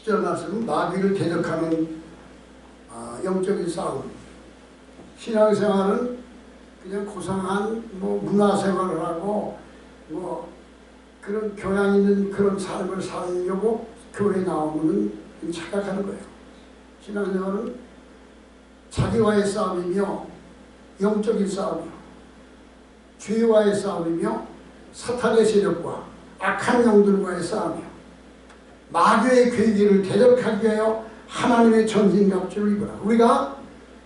10절 말씀은 마귀를 대적하는 영적인 싸움. 신앙생활은 그냥 고상한 문화생활을 하고 그런 교양 있는 그런 삶을 살려고 교회에 나오면 착각하는 거예요. 신앙생활은 자기와의 싸움이며 영적인 싸움이요, 죄와의 싸움이며 사탄의 세력과 악한 영들과의 싸움이요, 마귀의 괴계를 대적하기 위하여 하나님의 전신갑주를 입으라. 우리가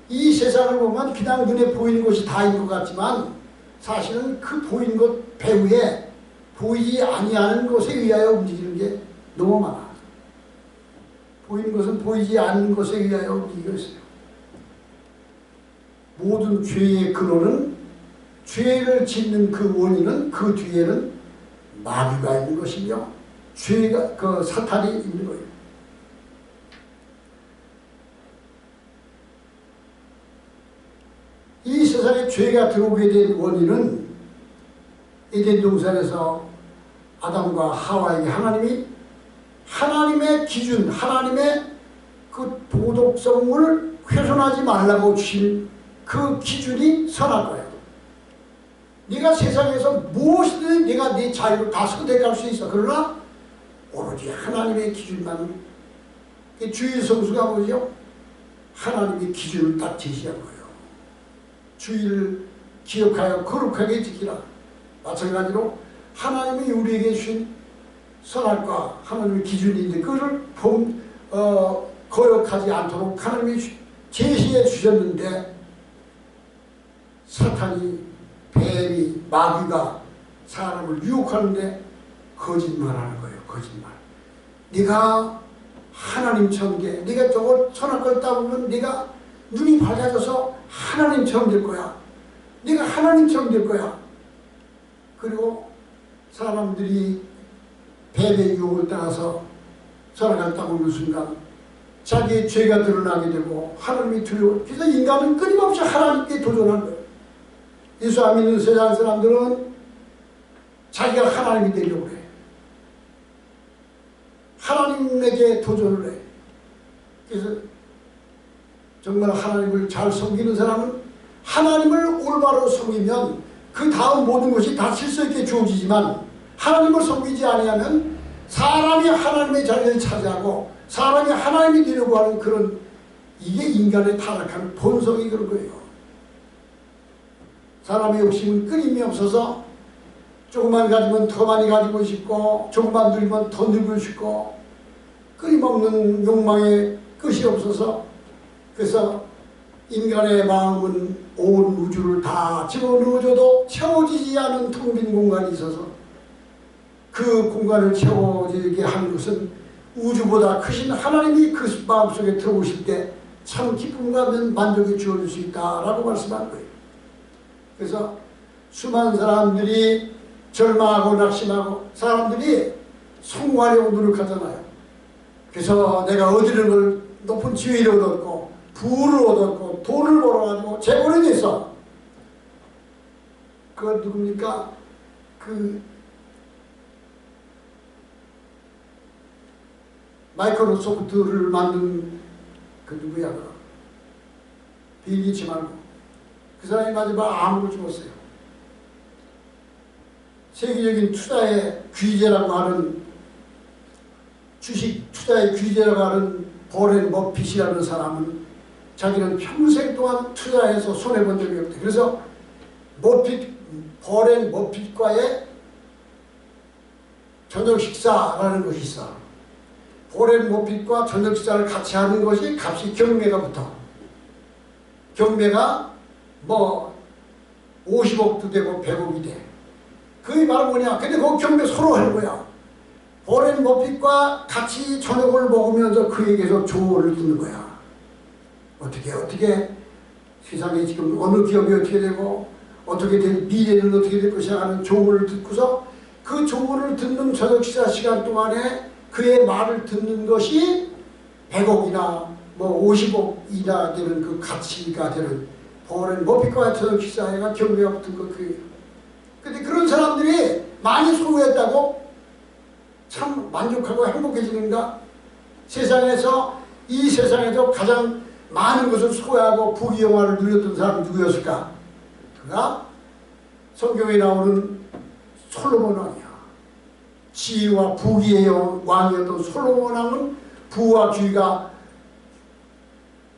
이 세상을 보면 그냥 눈에 보이는 것이 다인 것 같지만 사실은 그 보이는 것 배후에 보이지 아니하는 것에 의하여 움직이는 게 너무 많아. 보이는 것은 보이지 않는 것에 의하여 움직이고 있어요. 모든 죄의 근원은, 죄를 짓는 그 원인은 그 뒤에는 마귀가 있는 것이며 죄가 그 사탄이 있는 거예요. 이 세상에 죄가 들어오게 된 원인은 에덴 동산에서 아담과 하와에게 하나님이 하나님의 기준, 하나님의 그 도덕성을 훼손하지 말라고 주신 그 기준이 선할 거예요. 네가 세상에서 무엇이든 네가 네 자유를 다 선택할 수 있어. 그러나 오로지 하나님의 기준만. 주의 성수가 뭐죠? 하나님의 기준을 딱 제시한 거예요. 주의를 기억하여 거룩하게 지키라. 마찬가지로 하나님이 우리에게 주신 선악과 하나님의 기준이 있는데 그것을 거역하지 않도록 하나님이 제시해 주셨는데 사탄이, 뱀이, 마귀가 사람을 유혹하는데 거짓말하는 거예요. 거짓말. 네가 하나님처럼 돼. 네가 저걸 선악과를 따보면 네가 눈이 밝아져서 하나님처럼 될 거야. 네가 하나님처럼 될 거야. 그리고 사람들이 뱀의 유혹을 따라서 선악과를 따보는 순간 자기의 죄가 드러나게 되고 하나님이 두려워. 그래서 인간은 끊임없이 하나님께 도전하는 거예요. 예수 안 믿는 세상 사람들은 자기가 하나님이 되려고 해. 하나님에게 도전을 해. 그래서 정말 하나님을 잘 섬기는 사람은 하나님을 올바로 섬기면 그 다음 모든 것이 다 질서 있게 주어지지만 하나님을 섬기지 아니하면 사람이 하나님의 자리를 차지하고 사람이 하나님이 되려고 하는 그런, 이게 인간의 타락한 본성이 그런 거예요. 사람의 욕심은 끊임이 없어서 조금만 가지면 더 많이 가지고 싶고 조금만 누리면 더 누리고 싶고 끊임없는 욕망의 끝이 없어서, 그래서 인간의 마음은 온 우주를 다 집어넣어줘도 채워지지 않은 텅 빈 공간이 있어서 그 공간을 채워지게 하는 것은 우주보다 크신 하나님이 그 마음속에 들어오실 때 참 기쁨과 만족이 주어질 수 있다라고 말씀한 거예요. 그래서 수많은 사람들이 절망하고 낙심하고 사람들이 성공하려고 노력하잖아요. 그래서 내가 얻으려는 높은 지위를 얻었고 부를 얻었고 돈을 벌어가지고 재벌이 됐어. 그건 누굽니까? 그 마이크로소프트를 만든 그 누구야? 빌 게이츠 말고 그 사람이 마지막 암으로 죽었어요. 세계적인 투자의 귀재라고 하는, 주식 투자의 귀재라고 하는 버렌 버핏이라는 사람은 자기는 평생 동안 투자해서 손해본 적이 없대. 그래서 버렌 버핏과의 저녁 식사라는 것이 있어. 버렌 버핏과 저녁 식사를 같이 하는 것이 값이 경매가 붙어. 경매가 뭐 50억도 되고 100억이 돼. 그게 바로 뭐냐? 근데 그 경매 서로 하는 거야. 버렌 버핏과 같이 저녁을 먹으면서 그에게서 조언을 듣는 거야. 어떻게 세상에 지금 어느 기업이 어떻게 되고 어떻게 될 미래는 어떻게 될 것이냐 하는 조언을 듣고서 그 조언을 듣는 저녁 식사 시간 동안에 그의 말을 듣는 것이 100억이나 뭐 50억이나 되는 그 가치가 되는 버렌 버핏과 저녁 식사회가 경매가 붙은 거 그예요. 근데 그런 사람들이 많이 소유했다고 참 만족하고 행복해지는가? 세상에서 이 세상에서 가장 많은 것을 소유하고 부귀영화를 누렸던 사람이 누구였을까? 그가 성경에 나오는 솔로몬 왕이야. 지혜와 부귀의 왕이었던 솔로몬 왕은 부와 귀가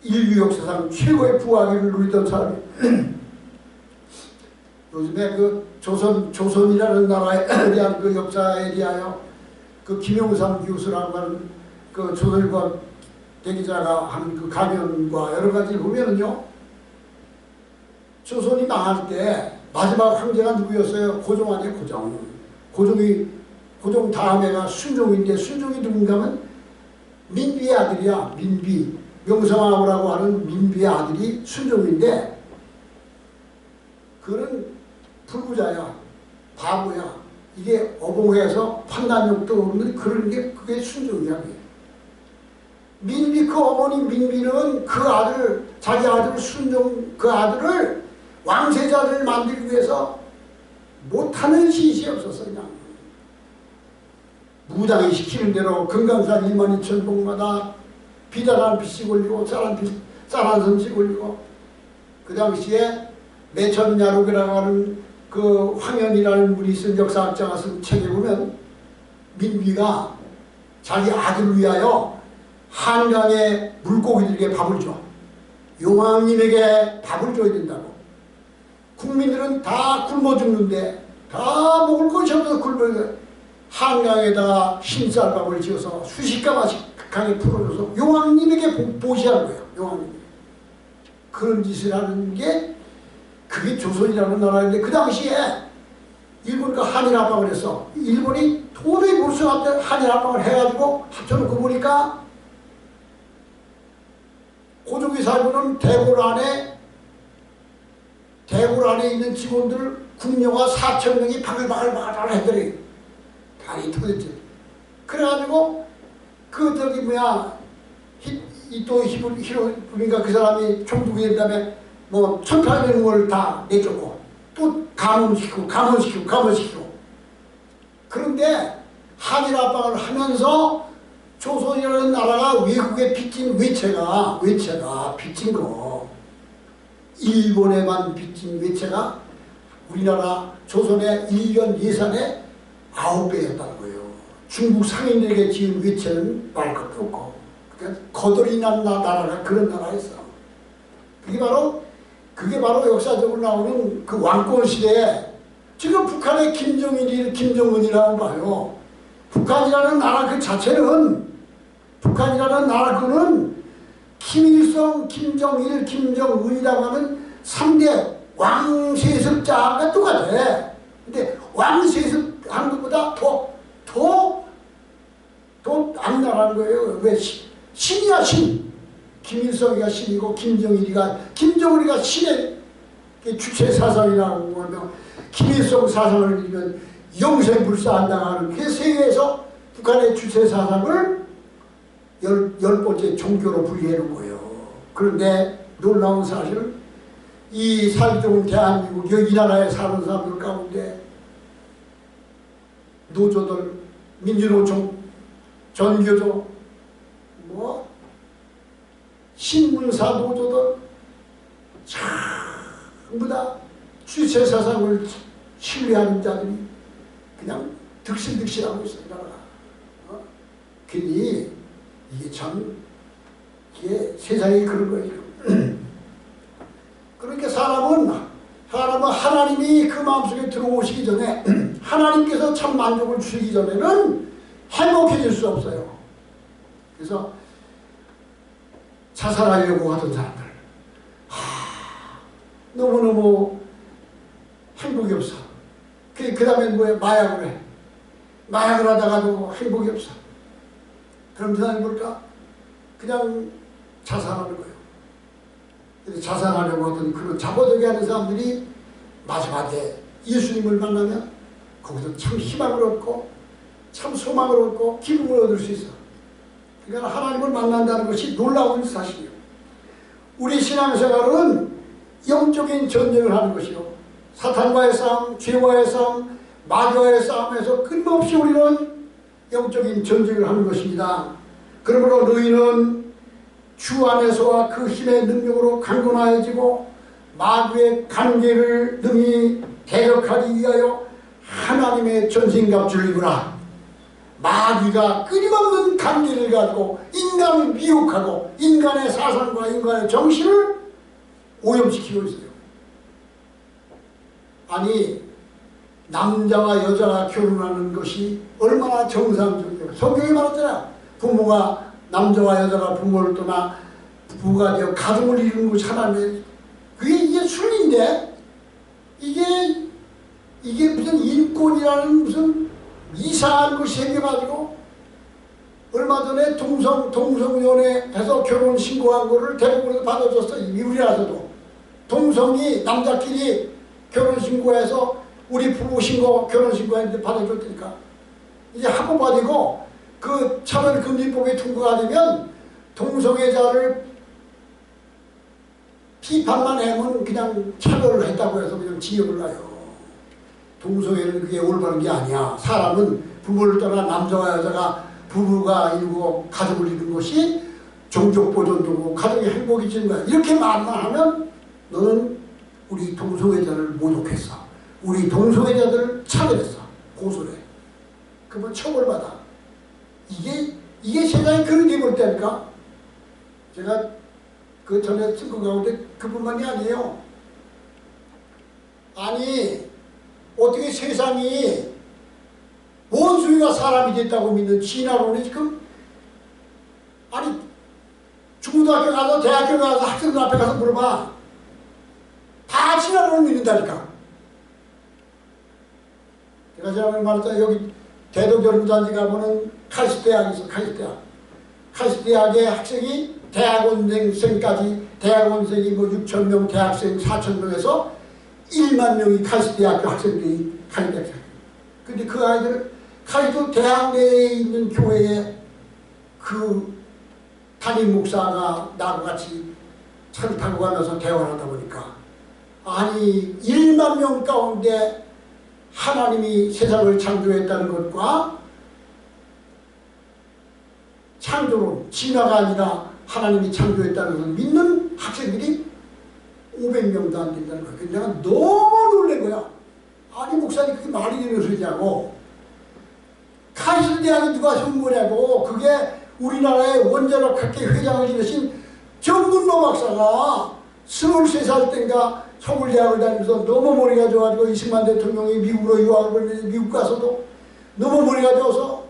인류 역사상 최고의 부귀를 누리던 사람이에요. 요즘에 그 조선이라는 나라에 대한 그 역사에 대하여 그 김영삼 교수라고 하는 그 조선일보 대기자가 한 그 강연과 여러 가지를 보면은요, 조선이 망할 때 마지막 황제가 누구였어요? 고종 아니에요, 고종. 고종 다음에가 순종인데, 순종이 누군가 하면 민비의 아들이야, 민비. 명성황후라고 하는 민비의 아들이 순종인데, 그는 불구자야, 바보야. 이게 어봉해서 판단력도 없는 그런 게 그게 순종이야. 민비 그 어머니 민비는 그 아들, 자기 아들 순종 그 아들을 왕세자를 만들기 위해서 못하는 시시 없었어. 그냥 무당이 시키는 대로 금강산 12,000봉마다 비단한 빛이 올리고 쌀한 섬씩 올리고, 그 당시에 매천야록이라고 하는 그 황현이라는 분이 쓴 역사학자가 쓴 책에 보면 민비가 자기 아들을 위하여 한강의 물고기들에게 밥을 줘. 용왕님에게 밥을 줘야 된다고. 국민들은 다 굶어 죽는데 다 먹을 것이 없어서 굶어. 한강에다가 흰쌀밥을 지어서 수십가마씩 강에 풀어줘서 용왕님에게 보시한 거예요. 용왕님. 그런 짓을 하는 게 그게 조선이라는 나라인데, 그 당시에 일본과 한일합방을 했어. 일본이 도저히 볼 수 없는 한일합방을 해가지고 합쳐놓고 보니까 고종이 살고는 대궐 안에 있는 직원들 궁녀가 4,000명이 바글바글 했더니 다리 터졌지. 그래가지고 그 저기 뭐야 또 히로부미가 그 사람이 총독이 된 다음에 뭐 1,800명을 다 내줬고 또 감원시키고. 그런데 한일합방을 하면서 조선이라는 나라가 외국에 빚진 외채가 빚진 거, 일본에만 빚진 외채가 우리나라 조선의 1년 예산의 9배였다는 거예요. 중국 상인들에게 지은 외채는 말 것도 없고, 그러니까 거덜이 난 나라가 그런 나라였어. 그게 바로 역사적으로 나오는 그 왕권 시대에 지금 북한의 김정은이라고 봐요. 북한이라는 나라 그 자체는, 북한이라는 나라 그는 김일성, 김정일, 김정은이라고 하는 3대 왕세습자가 똑같아. 근데 왕세습 하는 것보다 더 악랄한 거예요. 왜? 신이야, 신. 김일성이가 신이고 김정은이가 신의 주체 사상이라고 하면, 김일성 사상을 읽으면 영생불사한다는 그 세계에서 북한의 주체 사상을 열 번째 종교로 분리해 놓은 거예요. 그런데 놀라운 사실은 이 살기 좋은 대한민국, 이 나라에 사는 사람들 가운데 노조들, 민주노총, 전교조, 신문사 노조들 전부 다 주체 사상을 신뢰하는 자들이 그냥 득실득실하고 있어요. 괜히 이게 세상이 그런 거예요. 그러니까 사람은 하나님이 그 마음속에 들어오시기 전에, 하나님께서 참 만족을 주시기 전에는 행복해질 수 없어요. 그래서 자살하려고 하던 사람들, 너무너무 행복이 없어. 그 다음에 뭐야? 마약을 해. 마약을 하다가도 행복이 없어. 그럼 그 다음에 뭘까? 그냥 자살하는 거예요. 그래서 자살하려고 하던 그런 자포자기 하는 사람들이 마지막에 예수님을 만나면 거기서 참 희망을 얻고 참 소망을 얻고 기쁨을 얻을 수 있어. 그러니까 하나님을 만난다는 것이 놀라운 사실이에요. 우리 신앙생활은 영적인 전쟁을 하는 것이요, 사탄과의 싸움, 죄와의 싸움, 마귀와의 싸움에서 끊임없이 우리는 영적인 전쟁을 하는 것입니다. 그러므로 너희는 주 안에서와 그 힘의 능력으로 강건하여지고 마귀의 관계를 능히 대적하기 위하여 하나님의 전신갑주를 입으라. 마귀가 끊임없는 관계를 가지고 인간을 미혹하고 인간의 사상과 인간의 정신을 오염시키고 있어요. 아니, 남자와 여자가 결혼하는 것이 얼마나 정상적이에요. 성경이 말했잖아요. 부모가, 남자와 여자가 부모를 떠나 부부가 되어 가정을 이루는 것이 하나님의, 이게 순리인데 이게 무슨 인권이라는 무슨 이상한 것이 생겨가지고 얼마 전에 동성연애해서 결혼 신고한 거를 대법원에서 받아줬어요. 미국이라서도 동성이 남자끼리 결혼 신고해서 우리 부부 신고 결혼 신고했는데 받아줬다니까. 이제 합법화되고 그 차별금지법이 통과가 되면 동성애자를 비판만 하면 그냥 차별을 했다고 해서 그냥 징역을 가요. 동성애는 그게 올바른 게 아니야. 사람은 부모를 떠나 남자와 여자가 부부가 이루고 가족을 이루는 것이 종족 보존도고 가정의 행복이 지는 거야. 이렇게 말만 하면 너는 우리 동성애자를 모독했어. 우리 동성애자들을 차별했어. 고소를 해. 그러면 처벌받아. 이게 세상에 그런 게 있다니까. 제가 그 전에 쓴 거 가운데 그뿐만이 아니에요. 아니, 어떻게 세상이 원숭이가 사람이 됐다고 믿는 진화론이 지금, 아니, 중고등학교 가서 대학교 가서 학생들 앞에 가서 물어봐. 다 진화론을 믿는다니까. 제가 지난번에 말했잖아요. 여기 대도교육단지 가보면 카리스대학이 있어. 카리스대학의 학생이 대학원생까지, 대학원생이 뭐 6천 명, 대학생 4천 명에서 1만 명이 카리스대학교 학생들이 카리스대학교. 근데 그 아이들, 카리스도 대학 내에 있는 교회에 그 담임 목사가 나하고 같이 차를 타고 가면서 대화를 하다 보니까, 아니 1만 명 가운데 하나님이 세상을 창조했다는 것과 창조론, 진화가 아니라 하나님이 창조했다는 것을 믿는 학생들이 500명도 안 된다는 거야. 내가 너무 놀란 거야. 아니 목사님 그게 말이 되는 소리냐고. 카이스트대학이 누가 세운 거냐고. 그게 우리나라의 원자력학회 회장을 지내신 정근로 박사가 23살 때인가 서울대학을 다니면서 너무 머리가 좋아가지고 이승만 대통령이 미국으로 유학을 보내는데 미국 가서도 너무 머리가 좋아서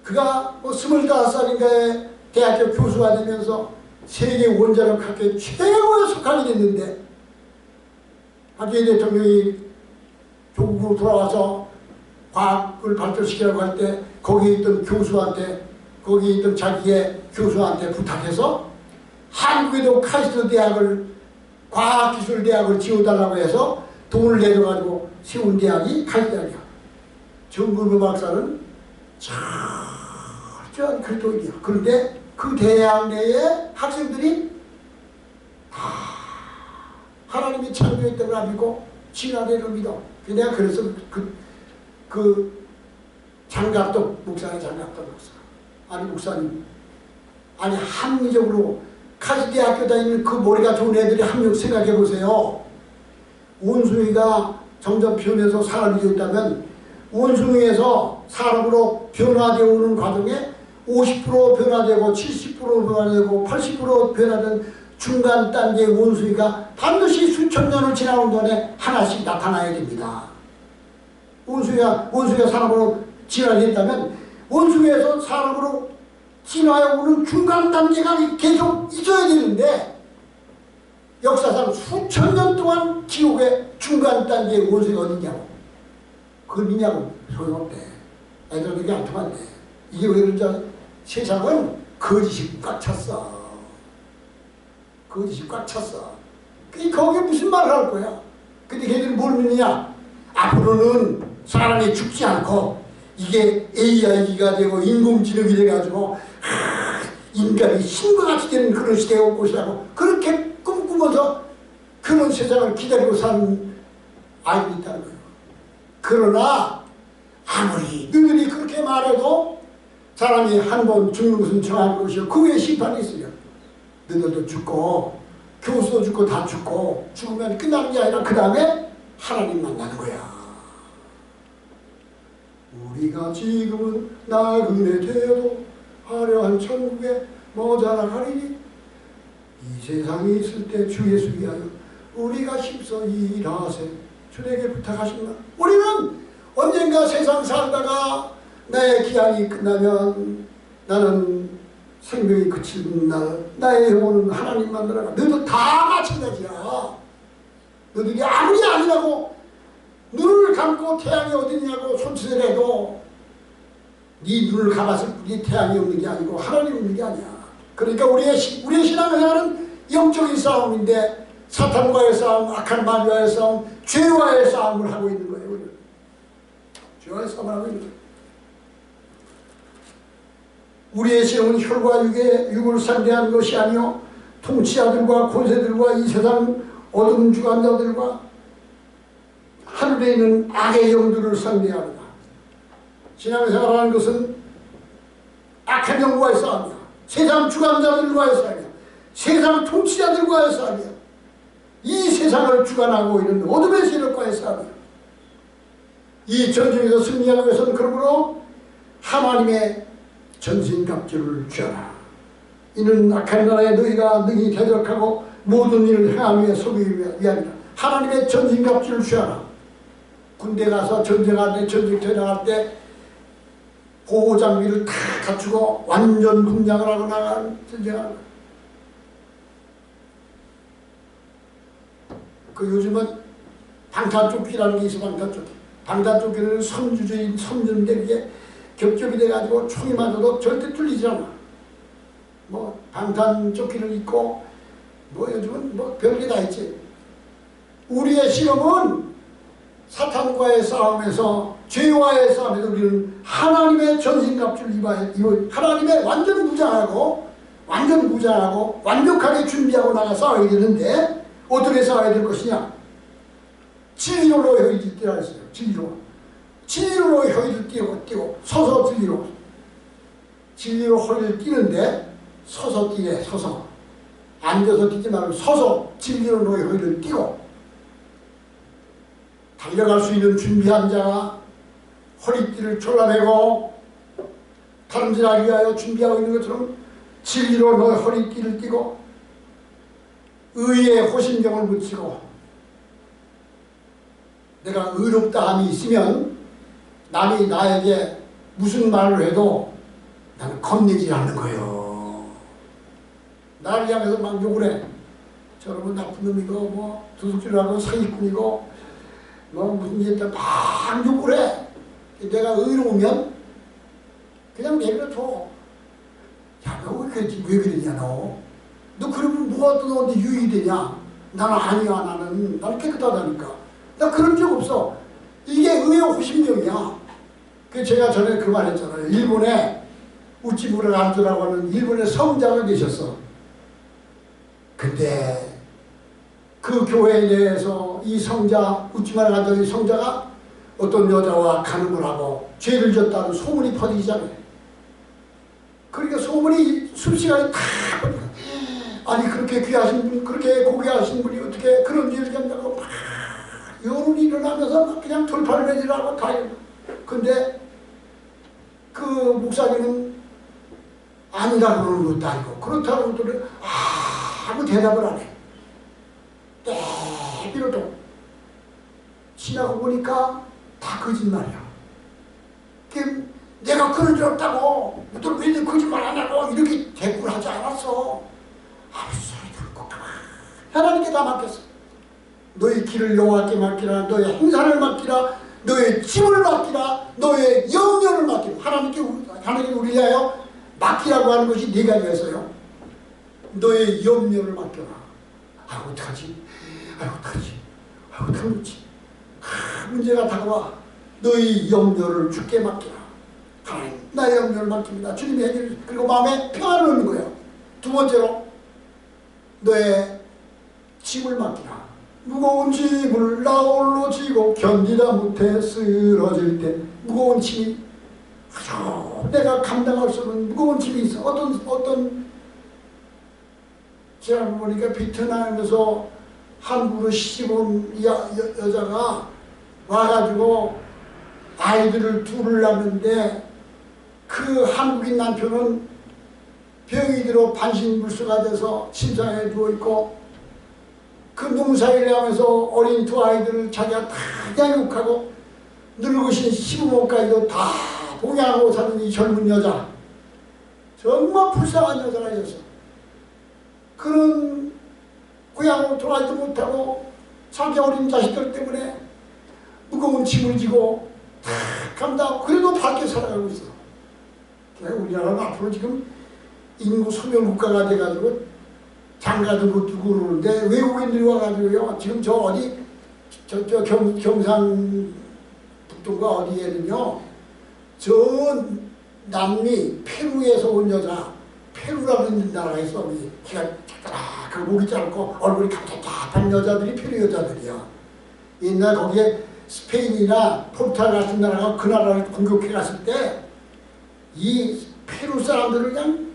그가 뭐 25살인가에 대학교 교수가 되면서 세계 원자력학회 최고의 석학이 됐는데 박정희 대통령이 조국으로 돌아와서 과학을 발전시키라고 할 때 거기에 있던 교수한테, 거기에 있던 자기의 교수한테 부탁해서 한국에도 카이스트 대학을, 과학기술대학을 지어달라고 해서 돈을 내줘가지고 세운 대학이 카이스트 대학이야. 정근로 박사는 철저한 그리스도인이야. 그런데 그 대학 내에 학생들이 다 하나님이 창조했다고 안 믿고 진화론을 믿어. 내가 그래서 그 장갑덕 목사의 장갑덕 목사, 아니 목사님, 아니 합리적으로 카이스트대학교 다니는 그 머리가 좋은 애들이 한 명 생각해 보세요. 원숭이가 점점 변해서 사람이 되었다면 원숭이에서 사람으로 변화되어 오는 과정에 50% 변화되고 70% 변화되고 80% 변화된 중간 단계의 원숭이가 반드시 수천 년을 지나온 동안에 하나씩 나타나야 됩니다. 원숭이가 사람으로 진화했다면 원숭이에서 사람으로 진화해 오는 중간 단계가 계속 있어야 되는데 역사상 수천 년 동안 지옥의 중간 단계의 원숭이가 어디냐고. 그걸 믿냐고. 소용없대. 애들에게 안 통한대. 이게 왜 그런지 알아? 세상은 거짓이 꽉 찼어. 거짓이 꽉 찼어. 거기에 무슨 말을 할 거야. 근데 걔들은 뭘 믿느냐. 앞으로는 사람이 죽지 않고 이게 AI가 되고 인공지능이 돼가지고 인간이 신과 같이 되는 그런 시대가 올 것이라고 그렇게 꿈꾸면서 그런 세상을 기다리고 사는 아이들이 있다는 거예요. 그러나 아무리 너희들이 그렇게 말해도 사람이 한 번 죽는 것은 정한 것이요 그 후에 심판이 있으려. 너희들도 죽고 교수도 죽고 다 죽고 죽으면 끝나는 게 아니라 그 다음에 하나님 만나는 거야. 우리가 지금은 나그네 되어도 화려한 천국에 모자라가리니 이 세상에 있을 때 주 예수 위하여 우리가 힘써 일하세. 주에게 부탁하십니다. 우리는 언젠가 세상 살다가 나의 기한이 끝나면 나는 생명이 그치는 날 나의 영혼은 하나님 만나러가. 너희도 다 마찬가지야. 너희들이 아무리 아니라고 눈을 감고 태양이 어디냐고 손짓을 해도 네 눈을 감았을 뿐이 태양이 없는 게 아니고 하나님이 없는 게 아니야. 그러니까 우리의 신앙생활은 영적인 싸움인데 사탄과의 싸움, 악한 마귀와의 싸움, 죄와의 싸움을 하고 있는 거예요. 우리는. 죄와의 싸움을 하고 있는 거예요. 우리의 신앙은 혈과 육을 상대하는 것이 아니요 통치자들과 권세들과 이 세상 어둠 주관자들과 하늘에 있는 악의 영들을 상대합니다. 신앙생활하는 것은 악한 영과의 싸움이야. 세상 주관자들과의 싸움이야. 세상 통치자들과의 싸움이야. 이 세상을 주관하고 있는 어둠의 세력과의 싸움이야. 이 전쟁에서 승리하기 위해서는 그러므로 하나님의 전신갑주를 취하라. 이는 악한 나라에 너희가 능히 대적하고 모든 일을 행하기 위해 서기 위함이라. 하나님의 전신갑주를 취하라. 군대 가서 전쟁할 때 보호장비를 다 갖추고 완전 군장을 하고 나간 전쟁하는 거야. 그 요즘은 방탄조끼라는 게 있어. 방탄조끼. 방탄조끼는 섬유인데 그게 겹겹이 돼가지고 총이 맞아도 절대 뚫리지 않아. 뭐 방탄조끼를 입고 뭐 요즘은 뭐 별게 다 있지. 우리의 시험은 사탄과의 싸움에서 죄와의 싸움에서 우리는 하나님의 전신갑주를 입어야 하나님의 완전 무장하고 완벽하게 준비하고 나가 싸워야 되는데 어떻게 싸워야 될 것이냐. 진리로 혀를 뛰라 했어요. 진리로 혀를 뛰고 서서 진리로 허리를 뛰는데 서서 뛰래. 서서 앉아서 뛰지 말고 서서 진리로 너의 허리를 뛰고 달려갈 수 있는 준비한 자가 허리띠를 졸라매고 다름질하기 위하여 준비하고 있는 것처럼 진리로 너의 허리띠를 띠고 의의 호신경을 붙이고 내가 의롭다함이 있으면 남이 나에게 무슨 말을 해도 나는 겁내지 않는 거예요. 나를 향해서 막 욕을 해. 저놈은 나쁜 놈이고 뭐 도둑질하고 사기꾼이고 뭐 무슨 일을 막 욕을 해. 내가 의로우면 그냥 내버려둬. 야, 너 왜 그러냐 너. 너 그러면 뭐가 또 너한테 유익이 되냐. 나는 아니야. 나는 깨끗하다니까. 나 그런 적 없어. 이게 의의 호심경이야. 그 제가 전에 그 말 했잖아요. 일본에 우찌무라 간주라고 하는 일본의 성자가 계셨어. 근데 그 교회에 대해서 이 성자, 우찌무라 간주 이 성자가 어떤 여자와 간음을 하고 죄를 졌다는 소문이 퍼지잖아요. 그러니까 소문이 숫시간에 다 퍼지고, 아니 그렇게 귀하신 분, 그렇게 고귀하신 분이 어떻게 그런 일을 한다고 막 여론이 일어나면서 막 그냥 돌팔을 내지라고 다 이러고. 근데 그 목사님은 아니라고 그러는 것도 아니고 그렇다고 그러더니 아무 대답을 안 해. 때밀어도 지나고 보니까 다 거짓말이야. 내가 그런 줄 없다고, 너들 왜 거짓말 안 하고 이렇게 대꾸를 하지 않았어. 아무 소리 듣고 하나님께 다 맡겼어. 너의 길을 여호와께 맡기라. 너의 행사를 맡기라. 너의 짐을 맡기라. 너의 영혼을 맡기라. 하나님께 우리 위하여 맡기라고 하는 것이 네 가지가 있어요. 너의 염려를 맡겨라. 아 어떡하지? 어떡하지? 문제가 다가와. 너의 염려를 주께 맡기라. 하나님 나의 염려를 맡깁니다. 주님이 해결. 그리고 마음에 평안을 얻는 거예요. 두 번째로 너의 짐을 맡기라. 무거운 짐을 나 홀로 지고 견디다 못해 쓰러질 때 무거운 짐이 아주 내가 감당할 수 없는 무거운 짐이 있어. 어떤 제가 보니까 베트남에서 한국으로 시집 온 여자가 와가지고 아이들을 둘을 낳는데 그 한국인 남편은 병이 들어 반신불수가 돼서 침상에 누워있고 그 농사일을 하면서 어린 두 아이들을 자기가 다 양육하고 늙으신 시부모까지도 다 봉양하고 사는 이 젊은 여자, 정말 불쌍한 여자가 있었어. 그런 고향으로 돌아가지도 못하고 자기 어린 자식들 때문에 무거운 짐을 지고 다 감당하고 그래도 밝게 살아가고 있어. 우리나라는 앞으로 지금 인구 소멸 국가가 돼가지고 장가도 못 두고 그러는데 외국인들이 와가지고요. 지금 저 어디 경상북도가 어디에는요. 저 남미 페루에서 온 여자, 페루라는 나라가 있어. 키가 작다랗고 목이 짧고 얼굴이 답답한 여자들이 페루 여자들이야. 옛날 거기에 스페인이나 포르투갈 같은 나라가 그 나라를 공격해 갔을 때 이 페루 사람들을 그냥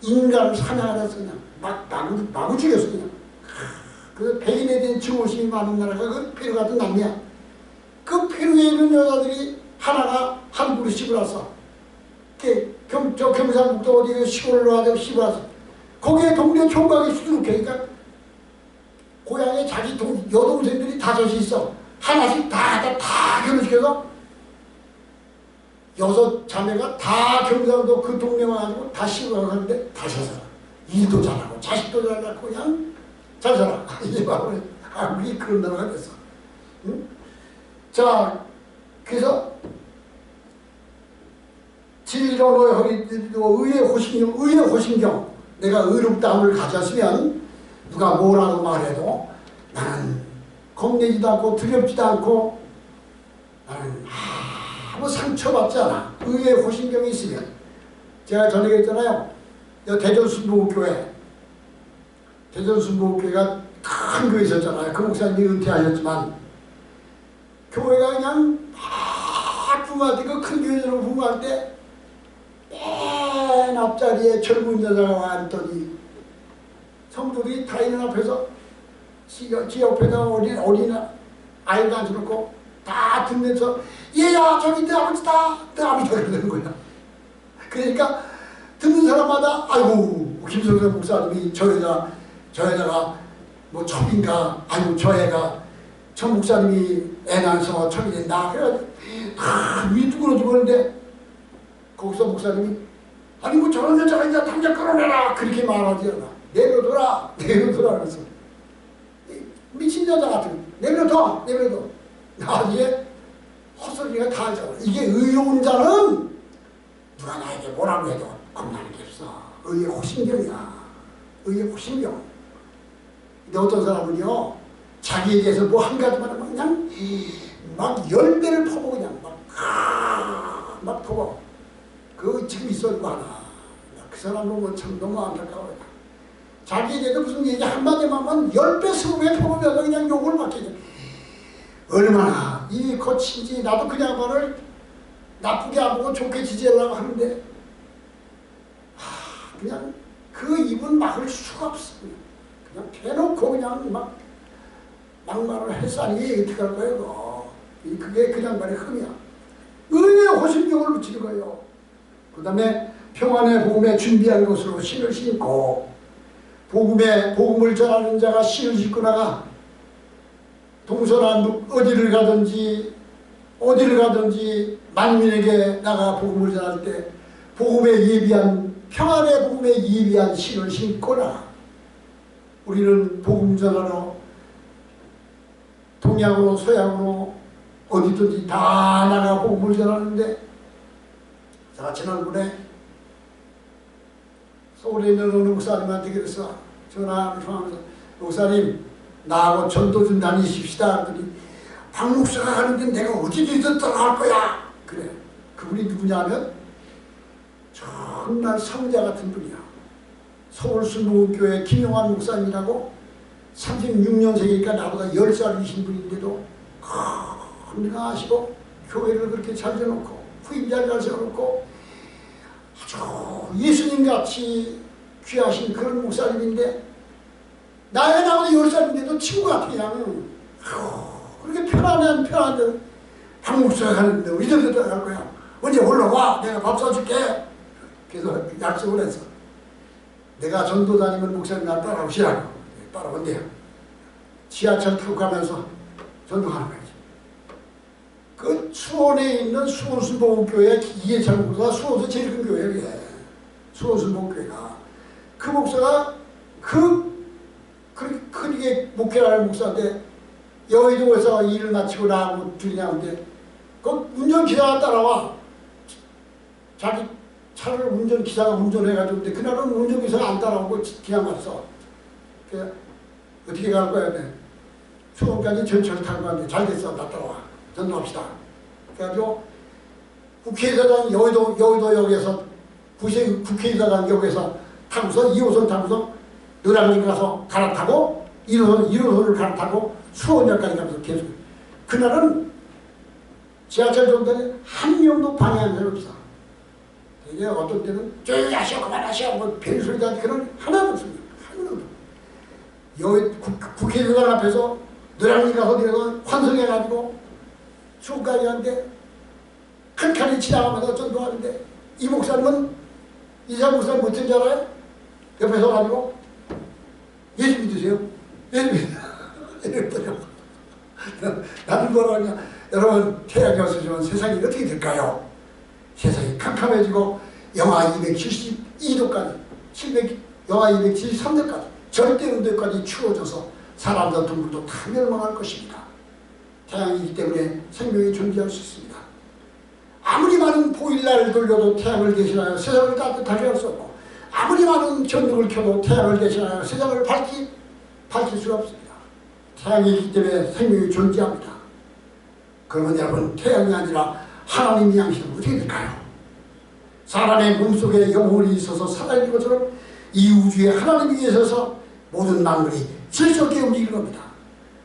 인간을 사냥하면서 그냥 마구 죽였어 그냥. 그 백인에 대한 증오심이 많은 나라가 그 페루 같은 남미야. 그 페루에 있는 여자들이 하나가 한국으로 시집을 왔어. 저 경상북도 어디 시골로 와서 시집 와서 거기에 동네 총각이 수두룩해. 그러니까 고향에 자기 여동생들이 5이 있어. 하나씩 다 결혼시켜서 6 자매가 다 경상도 그 동네 와가지고 다 시집을 가는데 다 잘 살아. 일도 잘하고 자식도 잘 낳고 그냥 잘 살아. 이제 바로 한국이 그런 나라가 됐어. 응? 자, 그래서 진리로의 의의 호신경, 내가 의롭다함을 가졌으면 누가 뭐라고 말해도 나는 겁내지도 않고 두렵지도 않고 나는 아무 상처받지 않아. 의의 호신경이 있으면. 제가 전에 그랬잖아요. 대전순복교회가 큰 교회 있었잖아요. 그 목사님이 은퇴하셨지만 교회가 그냥 막 부모한테 그 큰 교회로 부모할 때 맨 앞자리에 젊은 여자가 앉더니 성도들이 다 있는 앞에서 지 옆에다 어린 아이를 앉혀놓고 다 듣면서 얘야 저기 내 아버지다 내 아버지다 그러는 거야. 그러니까 듣는 사람마다 아이고 김성선 목사님이 저 여자가 뭐 첩인가 아이고 저 애가 저 목사님이 애 낳아서 첩이 된다 그래가지고 다 눈이 뚜그러지고 그러는데 거기서 목사님이 아니 뭐 저런 여자가 이제 당장 끌어내라 그렇게 말하지 않아. 내려둬라 그래서 미친 여자 같은 내버려둬 나중에 헛소리가 다 하잖아. 이게 의로운 자는 누가 나에게 뭐라고 해도 겁나는 게 없어. 의의 호신경이야. 의의 호신경. 근데 어떤 사람은요 자기에 대해서 뭐 한 가지만 그냥 막 10배를 퍼고 그냥 막 퍼고 그 지금 있었고 하나 그 사람 보면 참 너무 안타까워요. 자기에 대해서 무슨 얘기 한마디만 하면 10배 20배 퍼보면서 그냥 욕을 받게 돼. 얼마나 이 거친지. 나도 그 양반을 나쁘게 안 보고 좋게 지지하려고 하는데 그냥 그 입은 막을 수가 없어. 그냥 대놓고 그냥 막 막말을 했으니 어떻게 할 거예요. 그게 그 양반의 흠이야. 의의 호신경을 붙이는 거예요. 그 다음에 평안의 복음에 준비한 것으로 신을 신고 복음을 전하는 자가 신을 신고 나가 동서남북 어디를 가든지 만민에게 나가 복음을 전할 때 평안의 복음에 예비한 신을 신거나 우리는 복음 전하러 동양으로 서양으로 어디든지 다 나가 복음을 전하는데 제가 지난번에 서울에 있는 어느 목사님한테 그래서 전화를 통하면서 목사님 나하고 전도 좀 다니십시다. 그랬더니 박 목사가 가는데 내가 어디든 따라갈 거야. 그래. 그분이 누구냐면 정말 성자 같은 분이야. 서울순복음교회 김용환 목사님이라고 36년생이니까 나보다 10살이신 분인데도 건강하시고 교회를 그렇게 잘 해놓고 후임자를 세워놓고 아주 예수님같이 귀하신 그런 목사님인데 나이가 나보다 10살인데도 친구 같아. 그냥 그렇게 편한데 박 목사가 가는데 이들도 갈 거야. 언제 올라와 내가 밥 사줄게. 그래서 약속을 했어. 내가 전도 다니면 목사님 나 따라오시라고. 따라온대요. 지하철 타고 가면서 전도하는 거지. 그 수원에 있는 수원순복음교회 이해찬 목사가 수원에서 제일 큰 교회야. 수원순복음교회가. 그 목사가 그렇게 크게 목회를 하는 목사인데 여의도에서 일을 마치고 나하고 둘이 나오는데 그 운전기사가 따라와. 자기 차를 운전기사가 운전해가지고 근데 그날은 운전기사가 안 따라오고 그냥 갔어. 그래서 어떻게 갈 거야? 수원까지 전철 타고 갔는데 잘 됐어. 나 따라와. 전도합시다. 그래가지고 국회의사당 여의도역에서 국회의사당역에서 타고서 2호선 타고서 노량진 가서 갈아타고 1호선을 갈아타고 수원역까지 가면서 계속. 그날은 지하철 정도에 한 명도 방해하는 사람이 없어. 되게 어떤 때는 조용히 하시오 그만하시오 뭐 별소리도 하지 그런 하나도 없습니다. 하나도. 여기 국회의사당 앞에서 노량진 가서 내가 환성해가지고 수원까지 가는데 한 칸이 지나가면서 전도하는데 이 목사님은 이사 목사님 어쩐 줄 알아요? 옆에 서가지고 예수 믿으세요? 예수 믿으세요? 나는 뭐라 하냐. 여러분 태양이 없어지면 세상이 어떻게 될까요? 세상이 캄캄해지고 영하 272도까지 영하 273도까지 절대온도까지 추워져서 사람도 동물도 다 멸망할 것입니다. 태양이기 때문에 생명이 존재할 수 있습니다. 아무리 많은 보일러를 돌려도 태양을 대신하여 세상을 따뜻하게 할 수 없고 아무리 많은 전등을 켜도 태양을 대신하여 세상을 밝힐 수가 없습니다. 태양이 있기 때문에 생명이 존재합니다. 그러면 여러분 태양이 아니라 하나님이 양식은 어떻게 될까요? 사람의 몸속에 영혼이 있어서 살아있는 것처럼 이 우주에 하나님이 계셔서 모든 만물이 질서있게 움직이는 겁니다.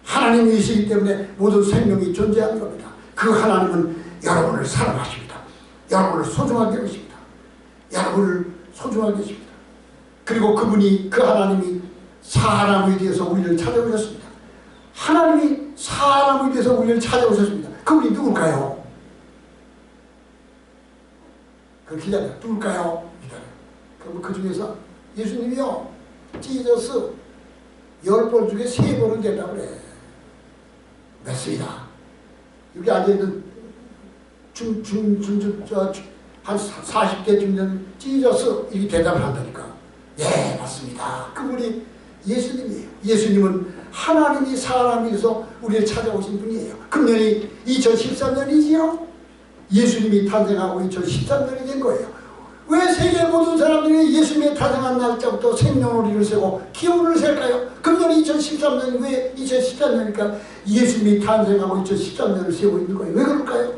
하나님이 계시기 때문에 모든 생명이 존재하는 겁니다. 그 하나님은 여러분을 사랑하십니다. 여러분을 소중하게 여기십니다. 여러분을 소중하게 계십니다. 그리고 그분이 그 하나님이 사람에 대해서 우리를 찾아오셨습니다. 하나님이 사람에 대해서 우리를 찾아오셨습니다. 그분이 누굴까요? 그 기다려. 누굴까요? 기다려. 그럼 그 중에서 예수님이요. 지저스 10번 중에 3번은 된다고 그래. 맞습니다. 여기 앉아있는 한 40대쯤 된 지저스 이렇게 대답을 한다니까. 예, 맞습니다. 그분이 예수님이에요. 예수님은 하나님이 사람이 돼서 우리를 찾아오신 분이에요. 금년이 2013년이지요. 예수님이 탄생하고 2013년이 된 거예요. 왜 세계 모든 사람들이 예수님이 탄생한 날짜부터 생년월일을 세고 기원을 셀까요? 금년이 2013년이 왜 2013년이니까 예수님이 탄생하고 2013년을 세우고 있는 거예요. 왜 그럴까요?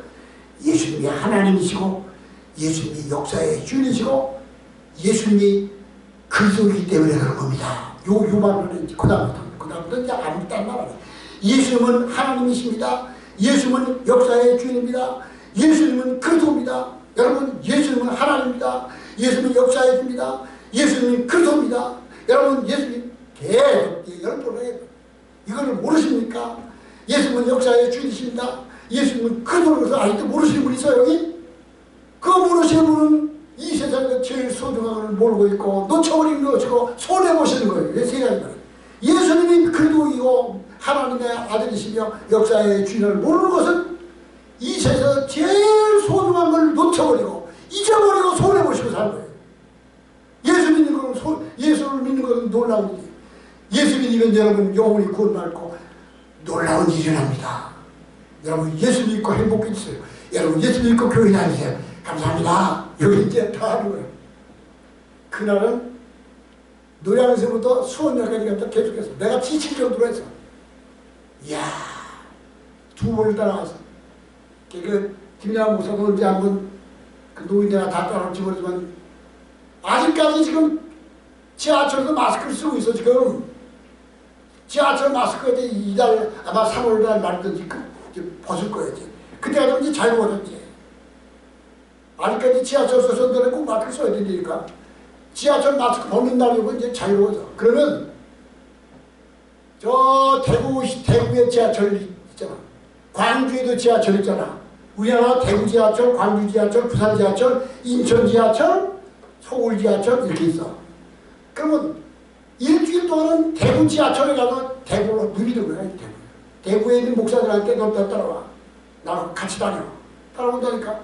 예수님이 하나님이시고 예수님이 역사의 주인이시고 예수님이 그리스도이기 때문에 그런 겁니다. 요 말을 했지. 그 다음부터 이제 아무 딴 말 안 해. 예수님은 하나님이십니다. 예수님은 역사의 주인입니다. 예수님은 그리스도입니다. 여러분 예수님은 하나님입니다. 예수님은 역사의 주입니다. 예수님은 그리스도입니다. 여러분 예수님 계속 10번 해요. 이걸 모르십니까? 예수님은 역사의 주인이십니다. 예수님은 그리스도로서 아직도 모르시는 분이 있어요 여기? 그 모르시는 분은 이 세상에서 제일 소중한 걸 모르고 있고 놓쳐버리는 것이고 손해보시는 거예요. 왜 세 가지 말이에요. 예수님이 그리스도이고 하나님의 아들이시며 역사의 주인을 모르는 것은 이 세상에서 제일 소중한 걸 놓쳐버리고 잊어버리고 손해보시고 사는 거예요. 예수를 믿는 것은 놀라운 일이에요. 예수 믿으면 여러분 영혼이 구원받고 놀라운 일이 납니다. 여러분 예수 믿고 행복해지세요. 여러분 예수 믿고 교회 다니세요. 감사합니다. 여기 이제 다 하는 거예요. 그날은 노량에서부터 수원역까지 갔다 계속해서 내가 지칠 정도로 했어. 이야 2번을 따라가서 그 김양환 목사도 언제 한번 그 노인네가 다 따라올지 모르지만 아직까지 지금 지하철에서 마스크를 쓰고 있어. 지금 지하철 마스크 이달 아마 3월달 말든지 벗을 거야. 그때 가면 이제 잘 벗었지. 아직까지 지하철 서선들은 꼭 마스크 써야 되니까 지하철 마스크 벗는 날이고 이제 자유로워져. 그러면 저 대구에 지하철 있잖아. 광주에도 지하철 있잖아. 우리나라 대구 지하철, 광주 지하철, 부산 지하철, 인천 지하철, 서울 지하철 이렇게 있어. 그러면 일주일 동안은 대구 지하철에 가서 대구로 누비는 거야. 대구에 있는 목사들한테 너 따라와. 나하고 같이 다녀. 따라온다니까.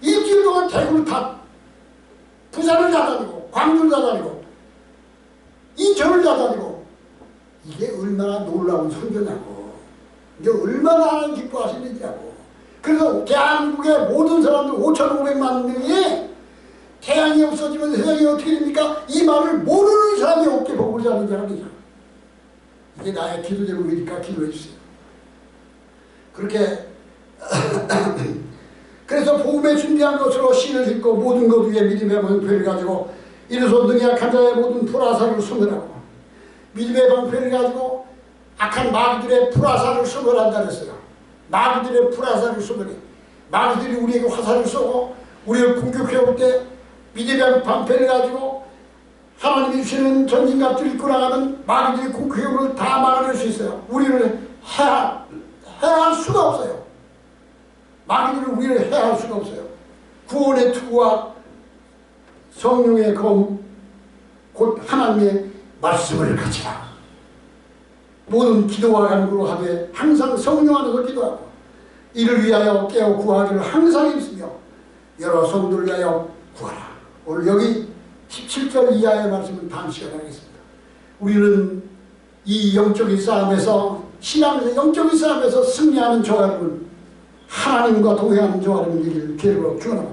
일주일 동안 대구를 다 부산을 다 다니고 광주를 다 다니고 인천을 다 다니고 이게 얼마나 놀라운 선교냐고. 이게 얼마나 하나님 기뻐하시는지냐고. 그래서 대한민국의 모든 사람들 5,500만 명이 태양이 없어지면 세상이 어떻게 됩니까? 이 말을 모르는 사람이 어깨 보고 자는 사람이죠. 이게 나의 기도 제목이니까 기도해 주세요. 그렇게 그래서 복음에 준비한 것으로 씨를 싣고 모든 것 위에 믿음의 방패를 가지고 이래서 능히 약한 자의 모든 불화살을 소멸하고 믿음의 방패를 가지고 악한 마귀들의 불화살을 소멸한다 그랬어요. 마귀들의 불화살을 소멸해. 마귀들이 우리에게 화살을 쏘고 우리를 공격해올 때 믿음의 방패를 가지고 하나님이 주시는 전진갑주를 입고 나가면 마귀들이 공격을 다 막아낼 수 있어요. 우리를 해할 수가 없어요. 마귀들은 우리를 해할 수가 없어요. 구원의 투구와 성령의 검, 곧 하나님의 말씀을 가지라. 모든 기도와 간구로 하되 항상 성령 안에서 기도하고 이를 위하여 깨어 구하기를 항상 힘쓰며 여러 성도를 위하여 구하라. 오늘 여기 17절 이하의 말씀은 다음 시간에 하겠습니다. 우리는 이 영적인 싸움에서 신앙에서 영적인 싸움에서 승리하는 저와 여러분 하나님과 동행하는 저와 여러분 되기를 기회로 축원합니다.